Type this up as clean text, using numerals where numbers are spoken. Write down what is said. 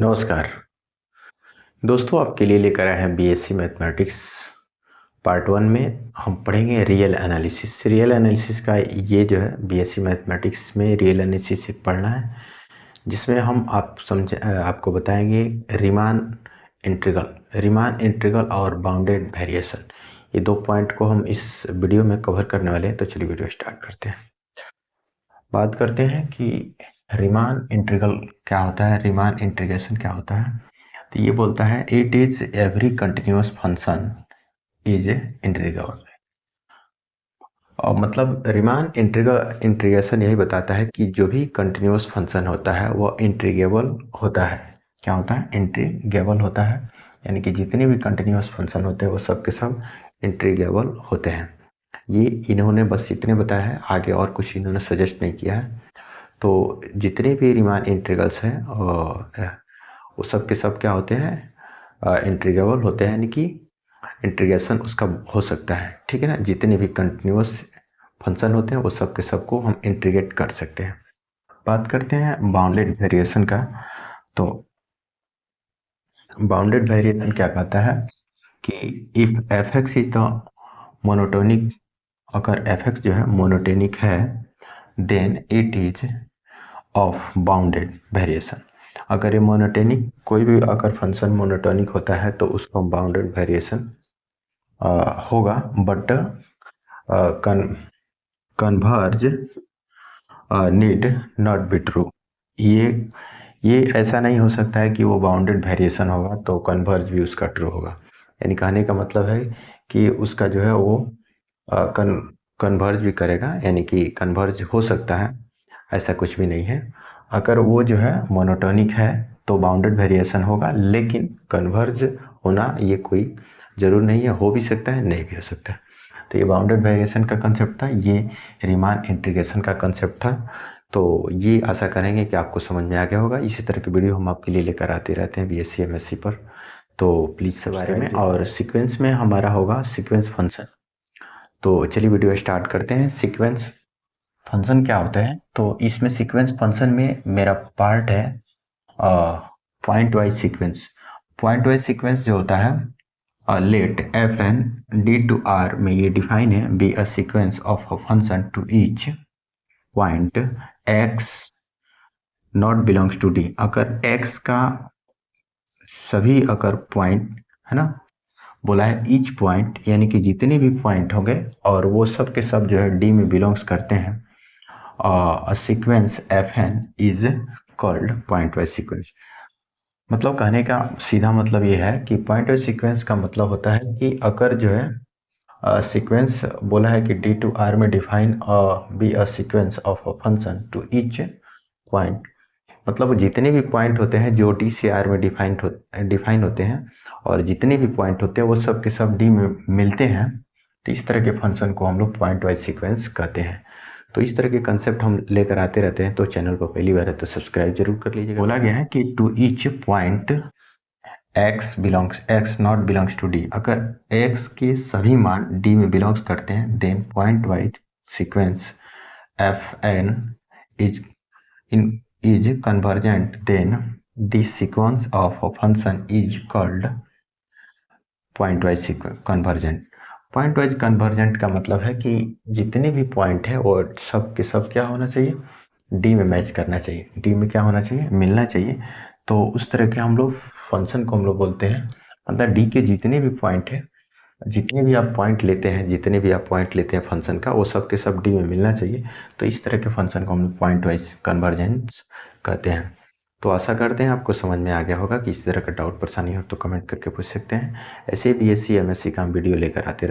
नमस्कार दोस्तों, आपके लिए लेकर आए हैं बीएससी मैथमेटिक्स पार्ट 1 में हम पढ़ेंगे रियल एनालिसिस। रियल एनालिसिस का ये जो है बीएससी मैथमेटिक्स में रियल एनालिसिस पढ़ना है, जिसमें हम आपको बताएंगे रीमान इंटीग्रल और बाउंडेड वेरिएशन। ये 2 पॉइंट को हम इस वीडियो में कवर करने वाले हैं। तो चलिए वीडियो स्टार्ट करते हैं। बात करते हैं कि रीमान इंटीग्रल क्या होता है, रीमान इंटीग्रेशन क्या होता है। तो ये बोलता है it is every continuous function is integrable. और मतलब रीमान इंटीग्रेशन यही बताता है कि जो भी कंटिन्यूअस फंक्शन होता है वो इंटीग्रेबल होता है। क्या होता है? इंटीग्रेबल होता है, यानी कि जितने भी कंटिन्यूअस फंक्शन होते हैं वो सब के सब इंटीग्रेबल होते हैं। ये इन्होंने बस इतने बताया है, आगे और कुछ इन्होंने सजेस्ट नहीं किया है। तो जितने भी रीमान इंटीग्रल्स हैं वो सब के सब क्या होते हैं? इंटीग्रेबल होते हैं, यानी कि इंटीग्रेशन उसका हो सकता है। ठीक है ना? जितने भी कंटिन्यूअस फंक्शन होते हैं वो सब के सब को हम इंटीग्रेट कर सकते हैं। बात करते हैं बाउंडेड वेरिएशन का। तो बाउंडेड वेरिएशन क्या कहता है कि if F X is the monotonic, अगर एफ एक्स जो है मोनोटोनिक है, then it is of bounded variation. अगर ये मोनोटोनिक, कोई भी अगर फंक्शन मोनोटोनिक होता है तो उसको बाउंडेड वेरिएशन होगा, but converge need not be true. ये ऐसा नहीं हो सकता है कि वो बाउंडेड वेरिएशन होगा तो कन्वर्ज भी उसका ट्रू होगा। यानी कहने का मतलब है कि उसका जो है वो कन्वर्ज भी करेगा, यानी कि कन्वर्ज हो सकता है, ऐसा कुछ भी नहीं है। अगर वो जो है मोनोटोनिक है तो बाउंडेड वेरिएशन होगा, लेकिन कन्वर्ज होना ये कोई ज़रूर नहीं है, हो भी सकता है, नहीं भी हो सकता है। तो ये बाउंडेड वेरिएशन का कंसेप्ट था, ये रीमान इंटीग्रेशन का कंसेप्ट था। तो ये आशा करेंगे कि आपको समझ में आ गया होगा। इसी तरह की वीडियो हम आपके लिए लेकर आते रहते हैं बीएससी एमएससी पर, तो प्लीज़ सब्सक्राइब में। और सीक्वेंस में हमारा होगा सीक्वेंस फंक्शन। तो चलिए वीडियो स्टार्ट करते हैं। सीक्वेंस फंक्शन क्या होता है? तो इसमें सीक्वेंस फंक्शन में मेरा पार्ट है point wise sequence. Point wise sequence जो होता है, let F N D to R में ये डिफाइन है, be a sequence of a function to each point X not belongs to D. अगर एक्स का सभी अगर पॉइंट है ना, बोला है ईच पॉइंट, यानी कि जितने भी पॉइंट होंगे और वो सब के सब जो है डी में बिलोंग्स करते हैं, a sequence F N is called point wise sequence. मतलब कहने का सीधा मतलब ये है कि पॉइंट वाइज सीक्वेंस का मतलब होता है कि अगर जो है सीक्वेंस बोला है कि डी टू आर में define be a sequence of a function to each point, मतलब जितने भी पॉइंट होते हैं जो डी से आर में डिफाइन होते हैं, और जितने भी पॉइंट होते हैं वो सब के सब डी में मिलते हैं, तो इस तरह के फंक्शन को हम लोग पॉइंट वाइज सीक्वेंस कहते हैं। तो इस तरह के कंसेप्ट हम लेकर आते रहते हैं। तो चैनल पर पहली बार है तो सब्सक्राइब जरूर कर लीजिएगा। बोला गया है कि to each point X not belongs to D. अगर एक्स के सभी मान डी में बिलोंग्स करते हैं, then point wise sequence F N is is convergent, then this sequence of a function is called pointwise convergent। Pointwise convergent का मतलब है कि जितने भी पॉइंट है वो सब के सब क्या होना चाहिए? डी में मैच करना चाहिए, डी में क्या होना चाहिए? मिलना चाहिए। तो उस तरह के हम लोग फंक्शन को हम लोग बोलते हैं, मतलब डी के जितने भी पॉइंट है, जितने भी आप पॉइंट लेते हैं फंक्शन का, वो सब के सब डी में मिलना चाहिए। तो इस तरह के फंक्शन को हम लोग पॉइंट वाइज कन्वर्जेंस कहते हैं। तो आशा करते हैं आपको समझ में आ गया होगा। कि इस तरह का डाउट परेशानी हो तो कमेंट करके पूछ सकते हैं। ऐसे BSc MSc का हम वीडियो लेकर आते रहते हैं।